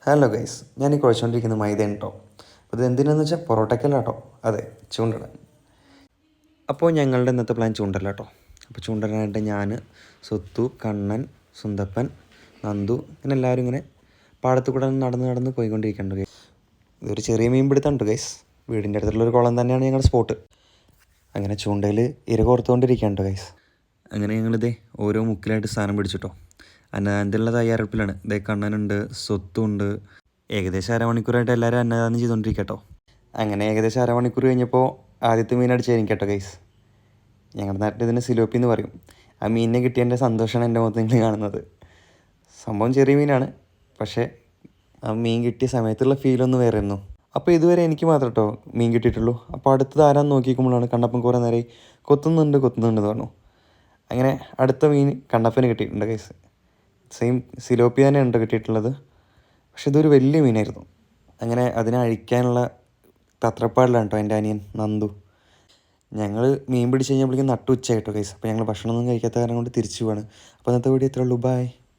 Hello guys, ഞാൻ ഈ കുഴച്ചുകൊണ്ടിരിക്കുന്ന മൈദയാണ് കേട്ടോ. അപ്പോൾ ഇത് എന്തിനാന്ന് വെച്ചാൽ പൊറോട്ടയ്ക്കല്ല കേട്ടോ, അതെ ചൂണ്ടിടാൻ. അപ്പോൾ ഞങ്ങളുടെ ഇന്നത്തെ പ്ലാൻ ചൂണ്ടല്ല കേട്ടോ. അപ്പോൾ ചൂണ്ടിടാനായിട്ട് ഞാൻ, സ്വത്തു, കണ്ണൻ, സുന്തപ്പൻ, നന്ദു ഇങ്ങനെ എല്ലാവരും ഇങ്ങനെ പാടത്ത് കൂടെ നടന്ന് പോയിക്കൊണ്ടിരിക്കുന്നുണ്ട് ഗൈസ്. ഇതൊരു ചെറിയ മീൻ പിടുത്തമുണ്ട് ഗൈസ്. വീടിൻ്റെ അടുത്തുള്ളൊരു കുളം തന്നെയാണ് ഞങ്ങളുടെ സ്പോട്ട്. അങ്ങനെ ചൂണ്ടയിൽ ഇര കോർത്തുകൊണ്ടിരിക്കുകയാണ് ഗൈസ്. അങ്ങനെ ഞങ്ങളിതേ ഓരോ മുക്കിലായിട്ട് സാധനം പിടിച്ചിട്ടോ. അന്നദാനത്തിലുള്ള തയ്യാറെടുപ്പിലാണ്. ഇതേ കണ്ണനുണ്ട്, സ്വത്തുണ്ട്. ഏകദേശം അരമണിക്കൂറായിട്ട് എല്ലാവരും അന്നദാനം ചെയ്തുകൊണ്ടിരിക്കുക കേട്ടോ. അങ്ങനെ ഏകദേശം അരമണിക്കൂർ കഴിഞ്ഞപ്പോൾ ആദ്യത്തെ മീൻ അടിച്ചായിരിക്കും കേട്ടോ ഗൈസ്. ഞങ്ങളുടെ നാട്ടിൽ ഇതിന് സിലോപ്പി എന്ന് പറയും. ആ മീനിനെ കിട്ടിയതിൻ്റെ സന്തോഷമാണ് എൻ്റെ മുഖത്ത് നിങ്ങൾ കാണുന്നത്. സംഭവം ചെറിയ മീനാണ്, പക്ഷേ ആ മീൻ കിട്ടിയ സമയത്തുള്ള ഫീലൊന്ന് വേറെ ആയിരുന്നു. അപ്പോൾ ഇതുവരെ എനിക്ക് മാത്രം കേട്ടോ മീൻ കിട്ടിയിട്ടുള്ളൂ. അപ്പോൾ അടുത്തത് ആരാന്ന് നോക്കിക്കുമ്പോഴാണ് കണ്ണപ്പൻ കുറേ നേരം കൊത്തുന്നുണ്ടെന്ന് പറഞ്ഞു. അങ്ങനെ അടുത്ത മീൻ കണ്ണപ്പന് കിട്ടിയിട്ടുണ്ട് ഗൈസ്. സെയിം സിലോപ്പി തന്നെ ഉണ്ട് കിട്ടിയിട്ടുള്ളത്. പക്ഷെ ഇതൊരു വലിയ മീനായിരുന്നു. അങ്ങനെ അതിനെ അഴിക്കാനുള്ള തത്രപ്പാടിലാണ് കേട്ടോ എൻ്റെ അനിയൻ നന്ദു. ഞങ്ങൾ മീൻ പിടിച്ച് കഴിഞ്ഞപ്പോഴേക്കും നട്ടുച്ചയായിട്ടോ ഗൈസ്. അപ്പോൾ ഞങ്ങൾ ഭക്ഷണമൊന്നും കഴിക്കാത്ത കാരണം കൊണ്ട് തിരിച്ചു പോവാണ്. അപ്പോൾ ഇന്നത്തെ വീഡിയോ ഇത്രേ ഉള്ളൂ. ബൈ.